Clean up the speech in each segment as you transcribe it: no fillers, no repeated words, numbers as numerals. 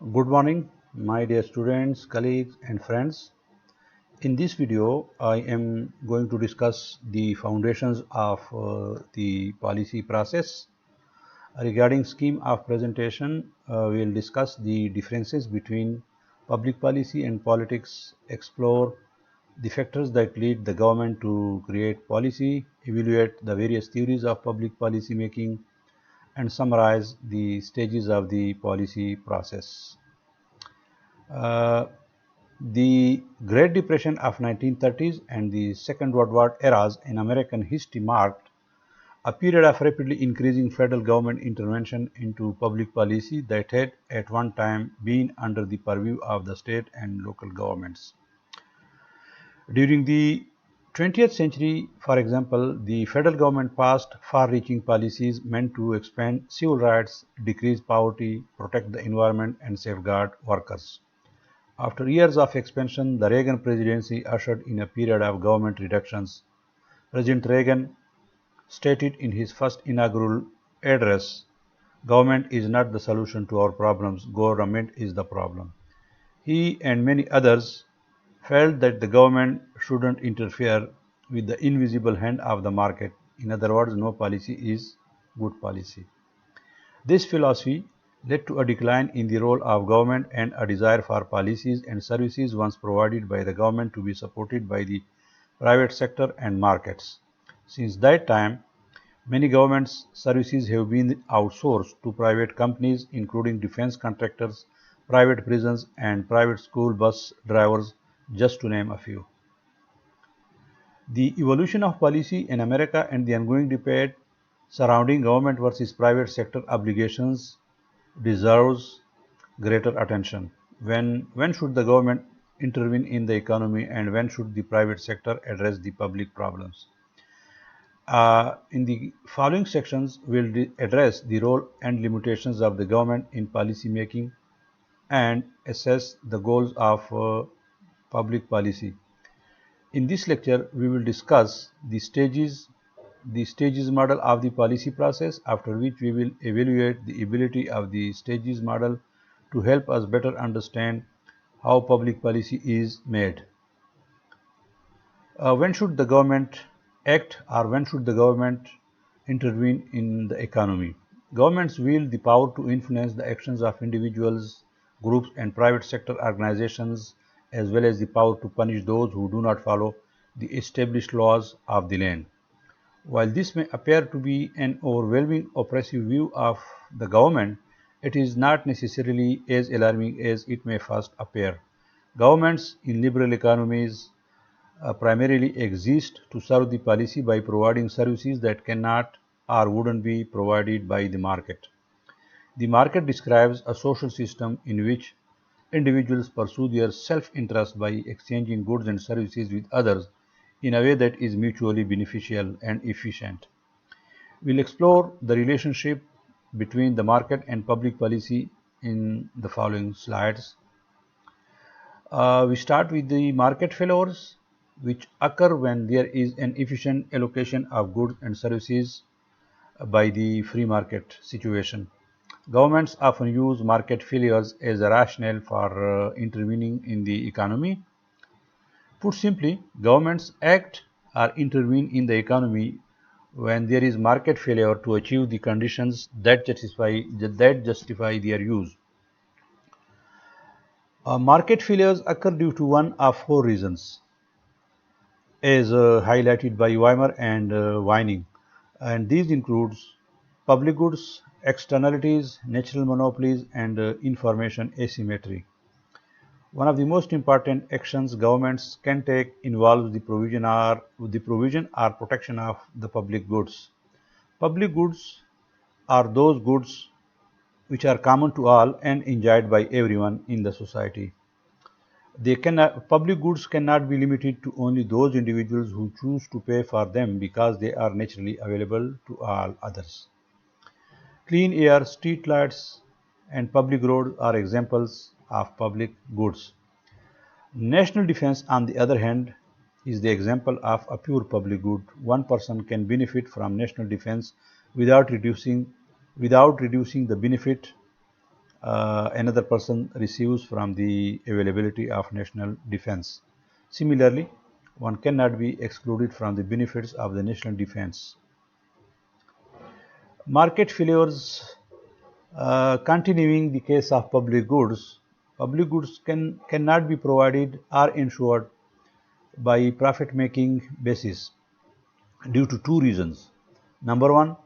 Good morning, my dear students, colleagues, and friends. In this video, I am going to discuss the foundations of the policy process. Regarding scheme of presentation, we will discuss the differences between public policy and politics, explore the factors that lead the government to create policy, evaluate the various theories of public policy making, and summarize the stages of the policy process. Uh, the Great Depression of 1930s and the Second World War eras in American history marked a period of rapidly increasing federal government intervention into public policy that had at one time been under the purview of the state and local governments. During the 20th century, for example, the federal government passed far-reaching policies meant to expand civil rights, decrease poverty, protect the environment, and safeguard workers. After years of expansion, the Reagan presidency ushered in a period of government reductions. President Reagan stated in his first inaugural address, "Government is not the solution to our problems, government is the problem." He and many others felt that the government shouldn't interfere with the invisible hand of the market. In other words, no policy is good policy. This philosophy led to a decline in the role of government and a desire for policies and services once provided by the government to be supported by the private sector and markets. Since that time, many government services have been outsourced to private companies, including defense contractors, private prisons, and private school bus drivers, just to name a few. The evolution of policy in America and the ongoing debate surrounding government versus private sector obligations deserves greater attention. When should the government intervene in the economy and when should the private sector address the public problems? In the following sections, we'll address the role and limitations of the government in policy making and assess the goals of public policy. In this lecture, we will discuss the stages model of the policy process, after which we will evaluate the ability of the stages model to help us better understand how public policy is made. When should the government act or when should the government intervene in the economy? Governments wield the power to influence the actions of individuals, groups, and private sector organizations, as well as the power to punish those who do not follow the established laws of the land. While this may appear to be an overwhelming oppressive view of the government, it is not necessarily as alarming as it may first appear. Governments in liberal economies primarily exist to serve the policy by providing services that cannot or wouldn't be provided by the market. The market describes a social system in which individuals pursue their self-interest by exchanging goods and services with others in a way that is mutually beneficial and efficient. We'll explore the relationship between the market and public policy in the following slides. We start with the market failures, which occur when there is an efficient allocation of goods and services by the free market situation. Governments often use market failures as a rationale for intervening in the economy. Put simply, governments act or intervene in the economy when there is market failure to achieve the conditions that justify their use. Market failures occur due to one of four reasons, as highlighted by Weimer and Vining, and these includes public goods, externalities, natural monopolies, and information asymmetry. One of the most important actions governments can take involves the provision or protection of the public goods. Public goods are those goods which are common to all and enjoyed by everyone in the society. Public goods cannot be limited to only those individuals who choose to pay for them because they are naturally available to all others. Clean air, street lights, and public roads are examples of public goods. National defense, on the other hand, is the example of a pure public good. One person can benefit from national defense without reducing the benefit another person receives from the availability of national defense. Similarly, one cannot be excluded from the benefits of the national defense. Market failures, continuing the case of public goods cannot be provided or ensured by profit-making basis due to two reasons. Number one,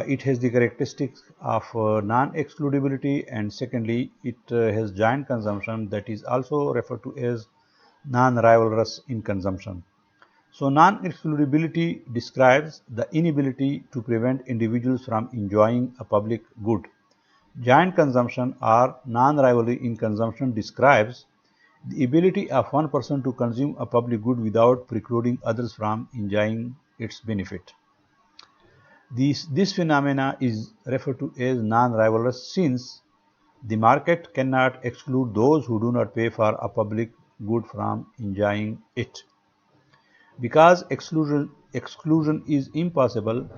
it has the characteristics of non-excludability, and secondly, it has joint consumption, that is also referred to as non-rivalrous in consumption. So non-excludability describes the inability to prevent individuals from enjoying a public good. Joint consumption or non-rivalry in consumption describes the ability of one person to consume a public good without precluding others from enjoying its benefit. This phenomena is referred to as non-rivalrous, since the market cannot exclude those who do not pay for a public good from enjoying it. Because exclusion is impossible,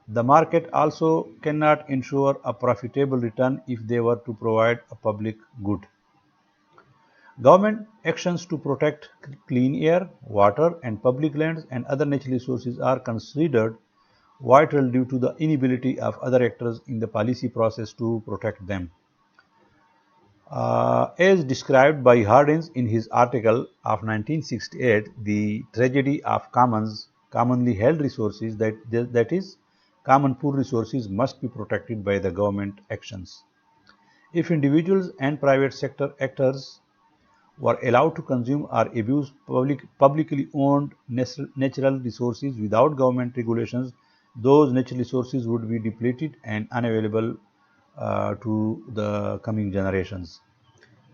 the market also cannot ensure a profitable return if they were to provide a public good. Government actions to protect clean air, water, and public lands and other natural resources are considered vital due to the inability of other actors in the policy process to protect them. As described by Hardinge in his article of 1968, The Tragedy of Commons, commonly held resources, that is, common poor resources, must be protected by the government actions. If individuals and private sector actors were allowed to consume or abuse publicly owned natural resources without government regulations, those natural resources would be depleted and unavailable to the coming generations.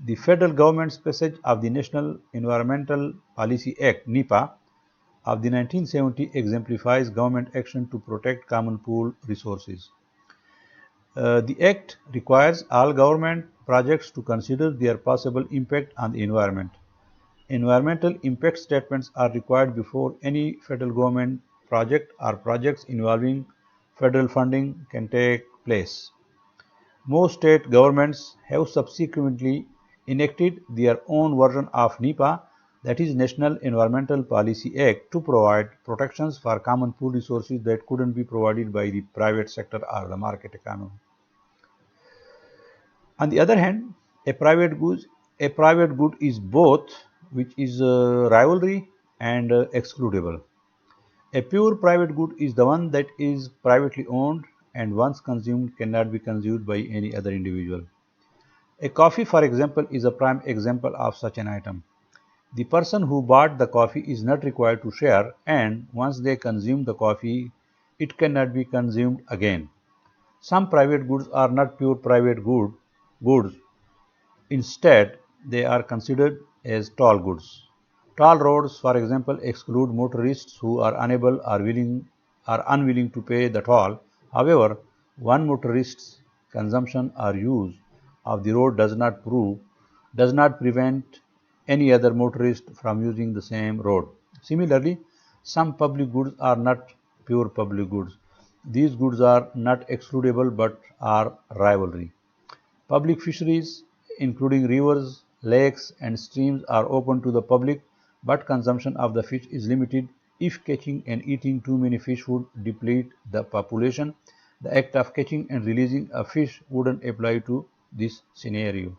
The federal government's passage of the National Environmental Policy Act (NEPA) of the 1970 exemplifies government action to protect common pool resources. The Act requires all government projects to consider their possible impact on the environment. Environmental impact statements are required before any federal government project or projects involving federal funding can take place. Most state governments have subsequently enacted their own version of NEPA, that is National Environmental Policy Act, to provide protections for common pool resources that couldn't be provided by the private sector or the market economy. On the other hand, a private good is both, which is rivalry and excludable. A pure private good is the one that is privately owned and once consumed cannot be consumed by any other individual. A coffee, for example, is a prime example of such an item. The person who bought the coffee is not required to share, and once they consume the coffee, it cannot be consumed again. Some private goods are not pure private goods. Instead, they are considered as toll goods. Toll roads, for example, exclude motorists who are unable or unwilling to pay the toll. However, one motorist's consumption or use of the road does not prevent any other motorist from using the same road. Similarly, some public goods are not pure public goods. These goods are not excludable but are rivalry. Public fisheries, including rivers, lakes, and streams, are open to the public, but consumption of the fish is limited. If catching and eating too many fish would deplete the population, the act of catching and releasing a fish wouldn't apply to this scenario.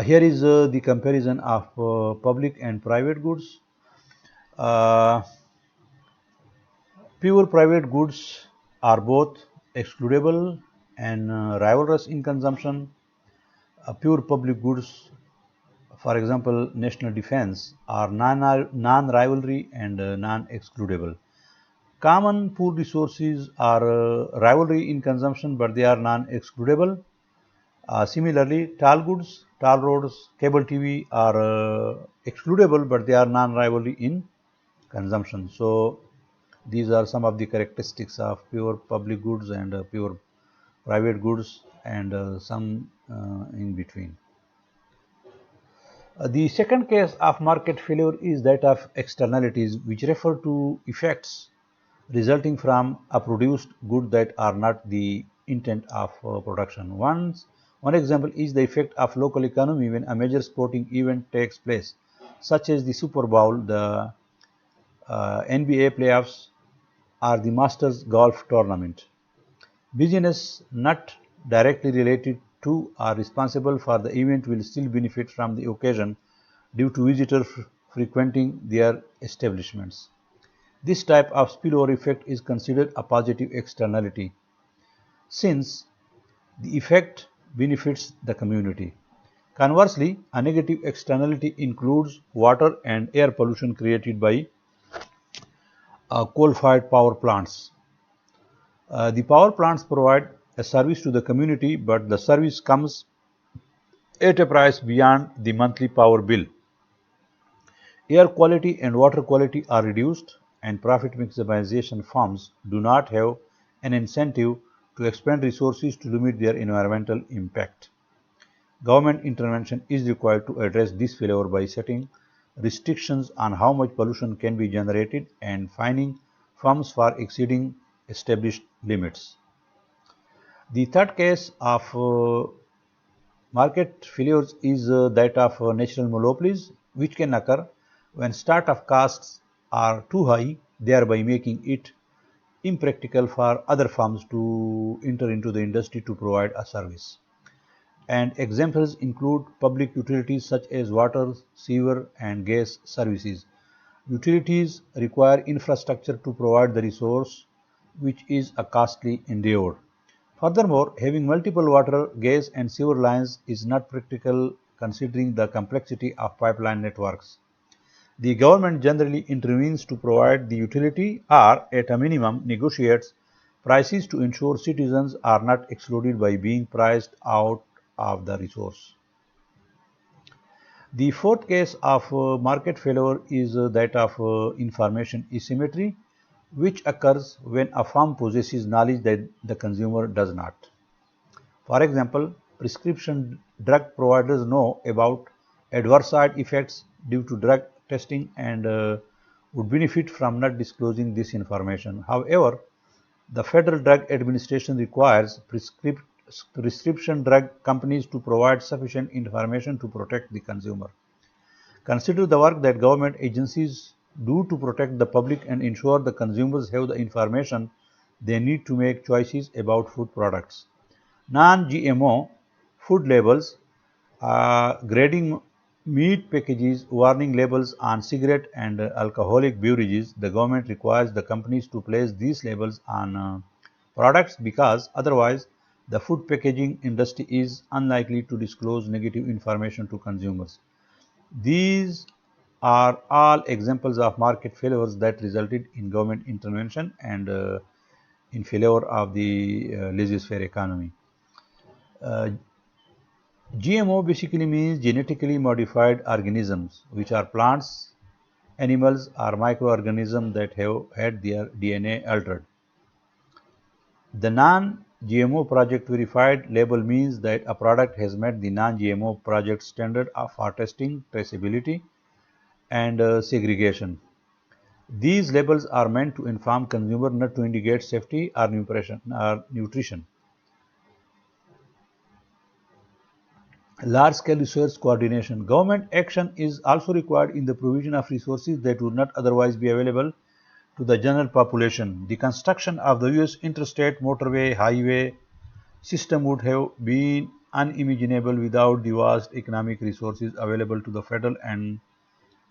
Here is the comparison of public and private goods. Pure private goods are both excludable and rivalrous in consumption. Pure public goods, for example, national defense, are non-rivalry and non-excludable. Common pool resources are rivalry in consumption, but they are non-excludable. Similarly, toll goods, toll roads, cable TV are excludable, but they are non-rivalry in consumption. So, these are some of the characteristics of pure public goods and pure private goods, and some in between. The second case of market failure is that of externalities, which refer to effects resulting from a produced good that are not the intent of production. One example is the effect of local economy when a major sporting event takes place, such as the Super Bowl, the NBA playoffs, or the Masters golf tournament. Business not directly related to or responsible for the event will still benefit from the occasion due to visitors frequenting their establishments. This type of spillover effect is considered a positive externality, since the effect benefits the community. Conversely, a negative externality includes water and air pollution created by coal-fired power plants. The power plants provide a service to the community, but the service comes at a price beyond the monthly power bill. Air quality and water quality are reduced, and profit maximization firms do not have an incentive to expend resources to limit their environmental impact. Government intervention is required to address this failure by setting restrictions on how much pollution can be generated and fining firms for exceeding established limits. The third case of market failures is that of natural monopolies, which can occur when start-up costs are too high, thereby making it impractical for other firms to enter into the industry to provide a service. And examples include public utilities such as water, sewer, and gas services. Utilities require infrastructure to provide the resource, which is a costly endeavor. Furthermore, having multiple water, gas, and sewer lines is not practical considering the complexity of pipeline networks. The government generally intervenes to provide the utility or, at a minimum, negotiates prices to ensure citizens are not excluded by being priced out of the resource. The fourth case of market failure is that of information asymmetry, which occurs when a firm possesses knowledge that the consumer does not. For example, prescription drug providers know about adverse side effects due to drug testing and would benefit from not disclosing this information. However, the Federal Drug Administration requires prescription drug companies to provide sufficient information to protect the consumer. Consider the work that government agencies do to protect the public and ensure the consumers have the information they need to make choices about food products. Non-GMO food labels, grading meat packages, warning labels on cigarette and alcoholic beverages. The government requires the companies to place these labels on products because otherwise the food packaging industry is unlikely to disclose negative information to consumers. These are all examples of market failures that resulted in government intervention and in failure of the laissez-faire economy. Uh, GMO basically means genetically modified organisms, which are plants, animals, or microorganisms that have had their DNA altered. The non-GMO project verified label means that a product has met the non-GMO project standard for testing, traceability, and segregation. These labels are meant to inform consumer, not to indicate safety or nutrition. Large-scale research coordination. Government action is also required in the provision of resources that would not otherwise be available to the general population. The construction of the US interstate motorway highway system would have been unimaginable without the vast economic resources available to the federal and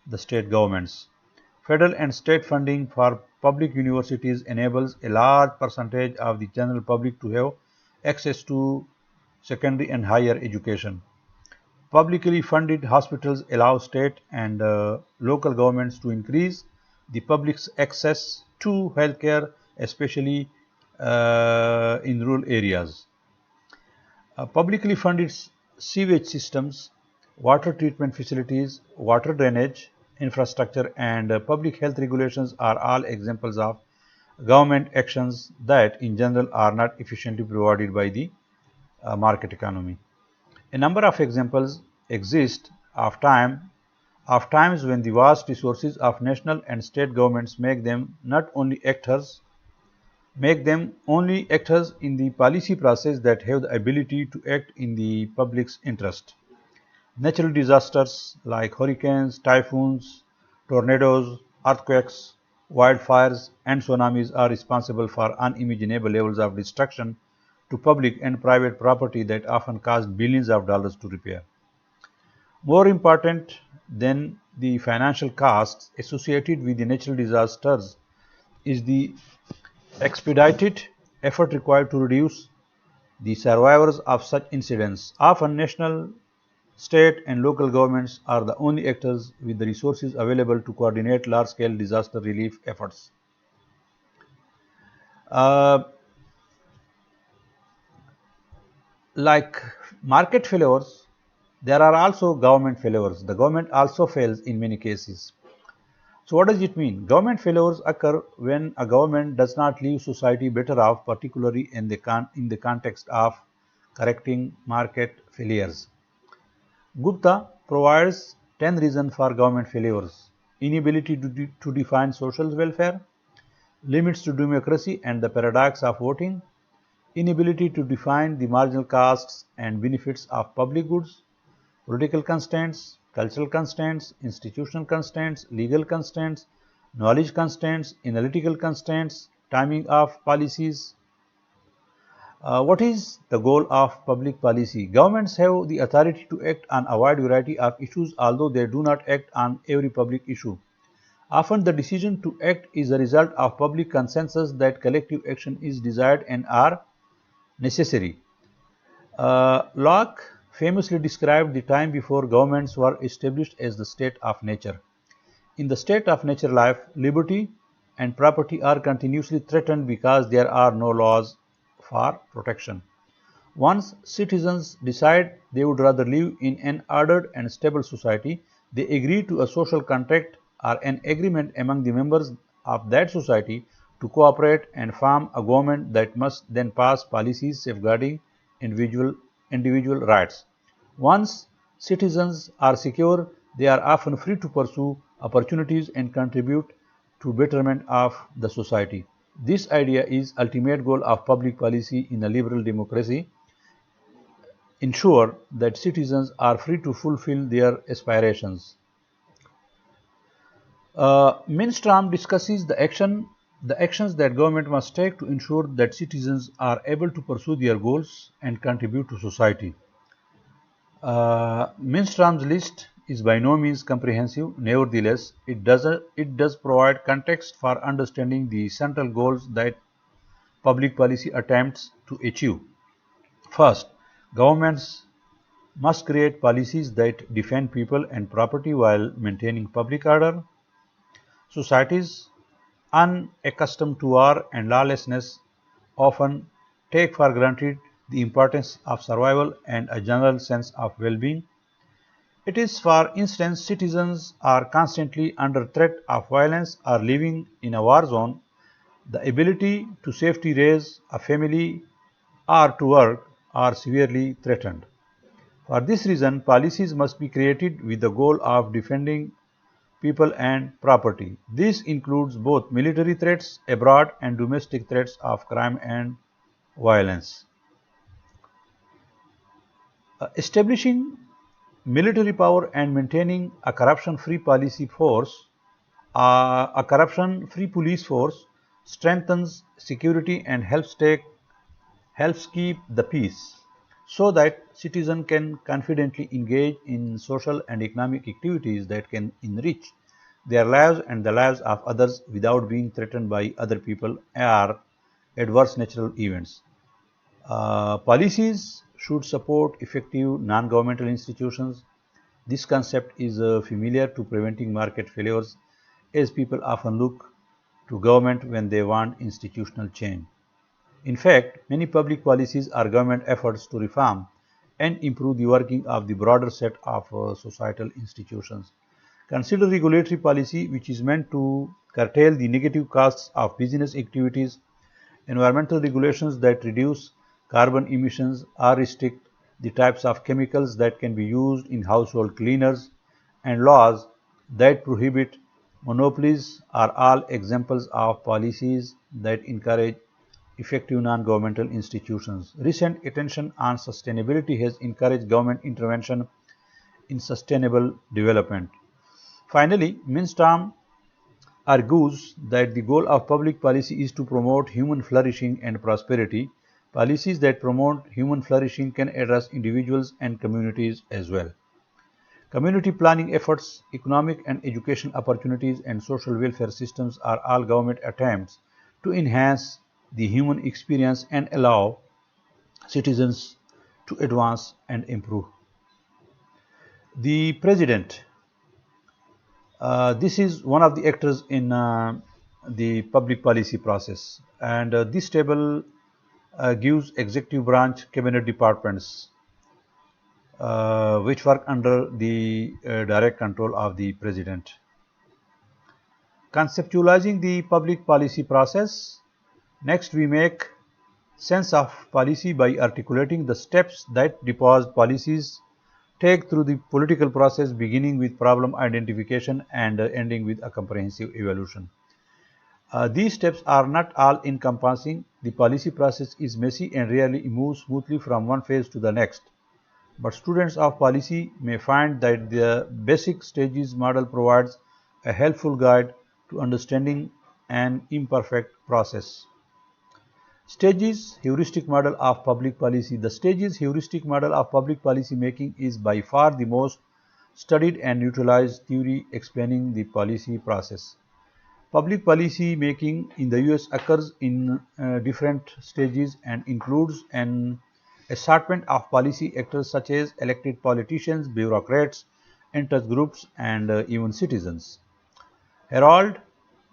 the state governments. Federal and state funding for public universities enables a large percentage of the general public to have access to secondary and higher education. Publicly funded hospitals allow state and local governments to increase the public's access to healthcare, especially in rural areas. Publicly funded sewage systems, water treatment facilities, water drainage infrastructure, and public health regulations are all examples of government actions that, in general, are not efficiently provided by the market economy. A number of examples exist of times when the vast resources of national and state governments make them not only actors make them only actors in the policy process that have the ability to act in the public's interest. Natural disasters like hurricanes, typhoons, tornadoes, earthquakes, wildfires, and tsunamis are responsible for unimaginable levels of destruction to public and private property that often cost billions of dollars to repair. More important than the financial costs associated with the natural disasters is the expedited effort required to reduce the survivors of such incidents. Often national, state and local governments are the only actors with the resources available to coordinate large-scale disaster relief efforts. Uh, like market failures, there are also government failures. The government also fails in many cases. So what does it mean? Government failures occur when a government does not leave society better off, particularly in the context of correcting market failures. Gupta provides 10 reasons for government failures: inability to define social welfare, limits to democracy and the paradox of voting, inability to define the marginal costs and benefits of public goods, political constraints, cultural constraints, institutional constraints, legal constraints, knowledge constraints, analytical constraints, timing of policies. What is the goal of public policy? Governments have the authority to act on a wide variety of issues, although they do not act on every public issue. Often the decision to act is a result of public consensus that collective action is desired and are necessary. Locke famously described the time before governments were established as the state of nature. In the state of nature life, liberty and property are continuously threatened because there are no laws for protection. Once citizens decide they would rather live in an ordered and stable society, they agree to a social contract or an agreement among the members of that society to cooperate and form a government that must then pass policies safeguarding individual rights. Once citizens are secure, they are often free to pursue opportunities and contribute to betterment of the society. This idea is ultimate goal of public policy in a liberal democracy: ensure that citizens are free to fulfill their aspirations. Mainstream discusses the actions that government must take to ensure that citizens are able to pursue their goals and contribute to society. Mainstream's list is by no means comprehensive. Nevertheless, it does provide context for understanding the central goals that public policy attempts to achieve. First, governments must create policies that defend people and property while maintaining public order. Societies unaccustomed to war and lawlessness often take for granted the importance of survival and a general sense of well-being. It is, for instance, citizens are constantly under threat of violence or living in a war zone. The ability to safely raise a family or to work are severely threatened. For this reason, policies must be created with the goal of defending people and property. This includes both military threats abroad and domestic threats of crime and violence. Establishing military power and maintaining a corruption-free police force strengthens security and helps keep the peace, so that citizens can confidently engage in social and economic activities that can enrich their lives and the lives of others without being threatened by other people or adverse natural events. Policies should support effective non-governmental institutions. This concept is familiar to preventing market failures, as people often look to government when they want institutional change. In fact, many public policies are government efforts to reform and improve the working of the broader set of societal institutions. Consider regulatory policy, which is meant to curtail the negative costs of business activities, environmental regulations that reduce carbon emissions or restrict the types of chemicals that can be used in household cleaners, and laws that prohibit monopolies are all examples of policies that encourage effective non-governmental institutions. Recent attention on sustainability has encouraged government intervention in sustainable development. Finally, Minstam argues that the goal of public policy is to promote human flourishing and prosperity. Policies that promote human flourishing can address individuals and communities as well. Community planning efforts, economic and educational opportunities, and social welfare systems are all government attempts to enhance the human experience and allow citizens to advance and improve. The president, this is one of the actors in the public policy process, and this table gives executive branch cabinet departments which work under the direct control of the president. Conceptualizing the public policy process. Next, we make sense of policy by articulating the steps that deposed policies take through the political process, beginning with problem identification and ending with a comprehensive evaluation. These steps are not all encompassing. The policy process is messy and rarely moves smoothly from one phase to the next. But students of policy may find that the basic stages model provides a helpful guide to understanding an imperfect process. Stages heuristic model of public policy. The stages heuristic model of public policy making is by far the most studied and utilized theory explaining the policy process. Public policy making in the US occurs in different stages and includes an assortment of policy actors such as elected politicians, bureaucrats, interest groups, and even citizens. Harold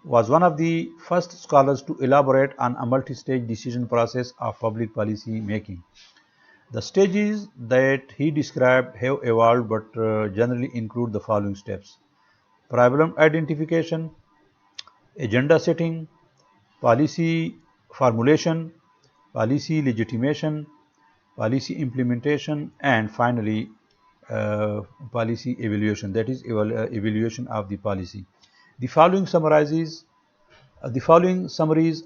was one of the first scholars to elaborate on a multi-stage decision process of public policy making. The stages that he described have evolved but generally include the following steps: problem identification, agenda setting, policy formulation, policy legitimation, policy implementation, and finally policy evaluation, that is evaluation of the policy. The following summaries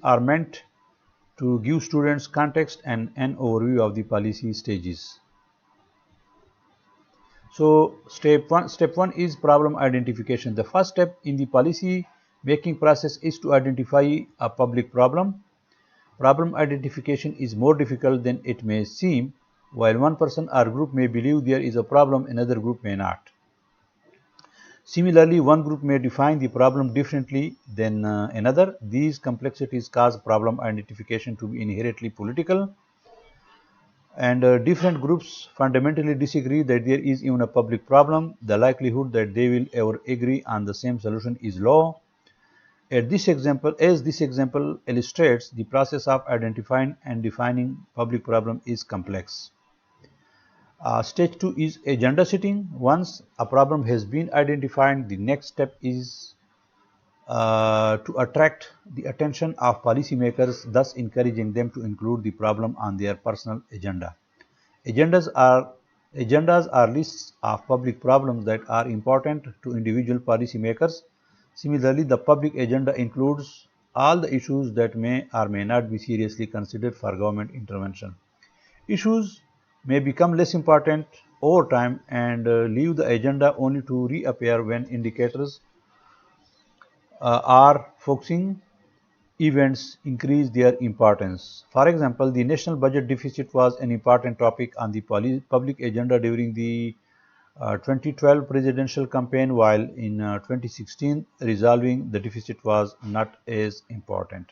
are meant to give students context and an overview of the policy stages. So step one is problem identification. The first step in the policy making process is to identify a public problem. Problem identification is more difficult than it may seem. While one person or group may believe there is a problem, another group may not. Similarly, one group may define the problem differently than another. These complexities cause problem identification to be inherently political, and different groups fundamentally disagree that there is even a public problem. The likelihood that they will ever agree on the same solution is low. As this example illustrates, the process of identifying and defining public problem is complex. Stage 2 is agenda setting. Once a problem has been identified, the next step is to attract the attention of policymakers, thus encouraging them to include the problem on their personal agenda. Agendas are lists of public problems that are important to individual policymakers. Similarly, the public agenda includes all the issues that may or may not be seriously considered for government intervention. Issues may become less important over time and leave the agenda only to reappear when indicators or focusing events increase their importance. For example, the national budget deficit was an important topic on the public agenda during the 2012 presidential campaign, while in 2016 resolving the deficit was not as important.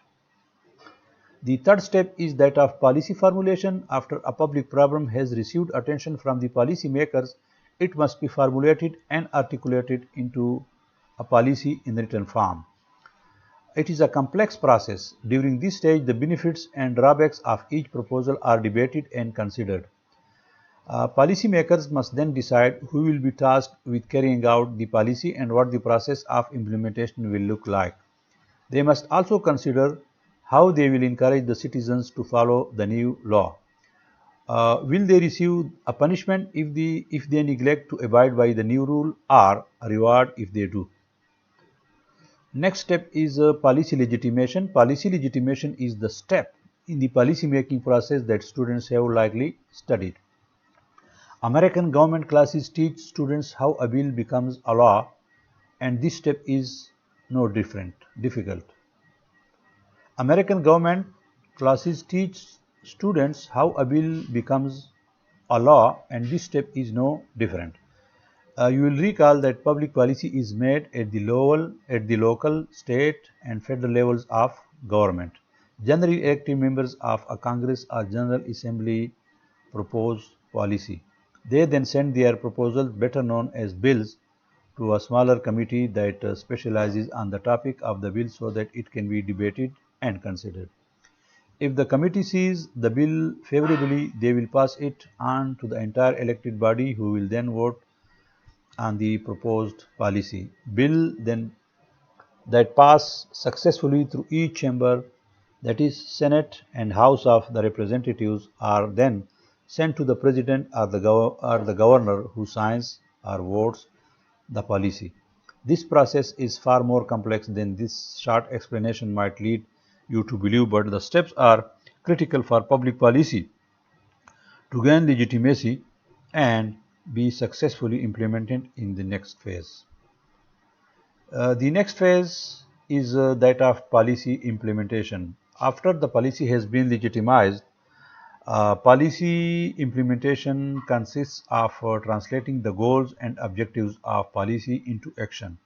The third step is that of policy formulation. After a public problem has received attention from the policy makers, it must be formulated and articulated into a policy in written form. It is a complex process. During this stage, the benefits and drawbacks of each proposal are debated and considered. Policymakers must then decide who will be tasked with carrying out the policy and what the process of implementation will look like. They must also consider how they will encourage the citizens to follow the new law. Will they receive a punishment if they neglect to abide by the new rule, or a reward if they do? Next step is policy legitimation. Policy legitimation is the step in the policy making process that students have likely studied. American government classes teach students how a bill becomes a law, and this step is no difficult. American government classes teach students how a bill becomes a law, and this step is no different. You will recall that public policy is made at the local, state, and federal levels of government. Generally elected members of a Congress or General Assembly propose policy. They then send their proposals, better known as bills, to a smaller committee that specializes on the topic of the bill so that it can be debated and considered. If the committee sees the bill favorably, they will pass it on to the entire elected body, who will then vote on the proposed policy. Bill then that pass successfully through each chamber, that is Senate and House of the Representatives, are then sent to the President or the Governor, who signs or votes the policy. This process is far more complex than this short explanation might lead you to believe, but the steps are critical for public policy to gain legitimacy and be successfully implemented in the next phase. The next phase is that of policy implementation. After the policy has been legitimized, policy implementation consists of translating the goals and objectives of policy into action.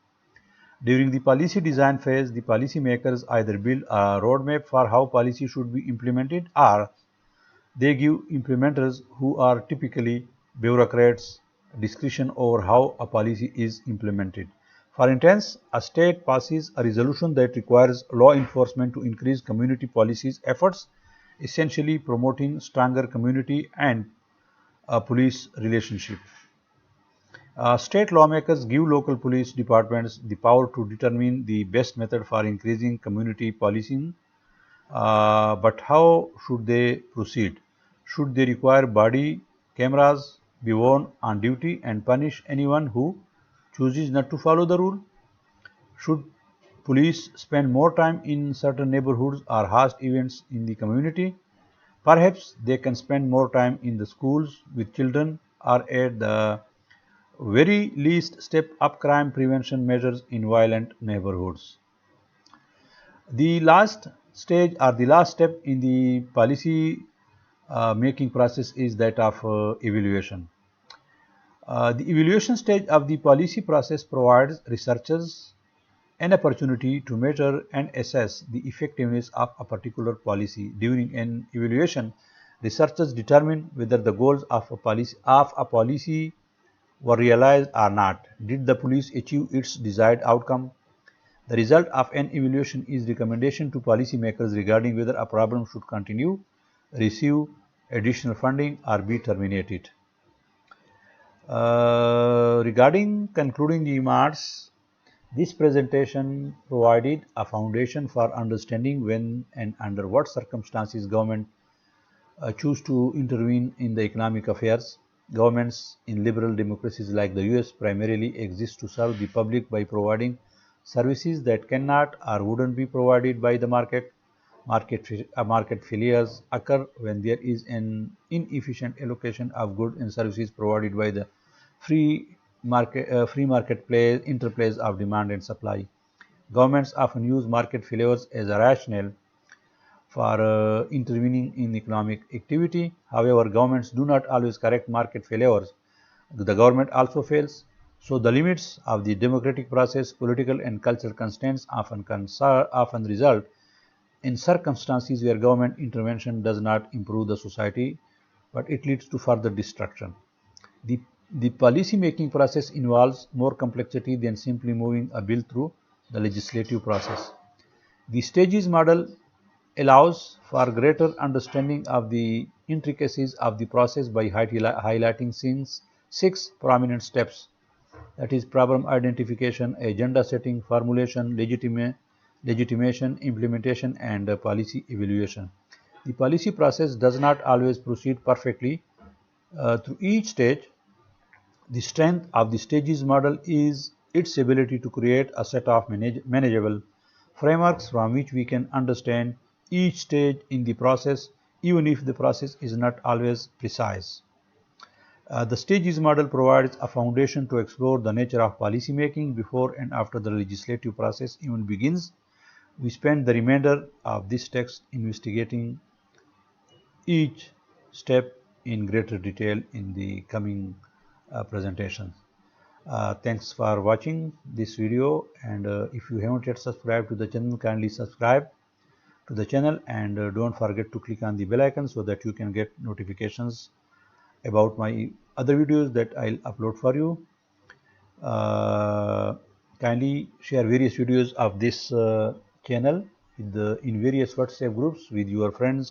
During the policy design phase, the policymakers either build a roadmap for how policy should be implemented, or they give implementers, who are typically bureaucrats, discretion over how a policy is implemented. For instance, a state passes a resolution that requires law enforcement to increase community policies efforts, essentially promoting stronger community and police relationship. State lawmakers give local police departments the power to determine the best method for increasing community policing. But how should they proceed? Should they require body cameras, be worn on duty, and punish anyone who chooses not to follow the rule? Should police spend more time in certain neighborhoods or host events in the community? Perhaps they can spend more time in the schools with children, or at the very least step up crime prevention measures in violent neighborhoods. The last stage, or the last step in the policy making process, is that of evaluation. The evaluation stage of the policy process provides researchers an opportunity to measure and assess the effectiveness of a particular policy. During an evaluation, researchers determine whether the goals of a policy were realized or not. Did the police achieve its desired outcome? The result of an evaluation is recommendation to policymakers regarding whether a problem should continue, receive additional funding, or be terminated. Regarding concluding remarks, this presentation provided a foundation for understanding when and under what circumstances government choose to intervene in the economic affairs. Governments in liberal democracies like the US primarily exist to serve the public by providing services that cannot or wouldn't be provided by the market. Market failures occur when there is an inefficient allocation of goods and services provided by the free marketplace interplays of demand and supply. Governments often use market failures as a rationale for intervening in economic activity. However, governments do not always correct market failures. The government also fails. So the limits of the democratic process, political and cultural constraints often result in circumstances where government intervention does not improve the society, but it leads to further destruction. The policy making process involves more complexity than simply moving a bill through the legislative process. The stages model allows for greater understanding of the intricacies of the process by highlighting six prominent steps, that is, problem identification, agenda setting, formulation, legitimation, implementation, and policy evaluation. The policy process does not always proceed perfectly through each stage. The strength of the stages model is its ability to create a set of manageable frameworks from which we can understand each stage in the process, even if the process is not always precise. The stages model provides a foundation to explore the nature of policy making before and after the legislative process even begins. We spend the remainder of this text investigating each step in greater detail in the coming presentations. Thanks for watching this video, and if you haven't yet subscribed to the channel, kindly subscribe to the channel, and don't forget to click on the bell icon so that you can get notifications about my other videos that I'll upload for you. Kindly share various videos of this channel in various WhatsApp groups with your friends,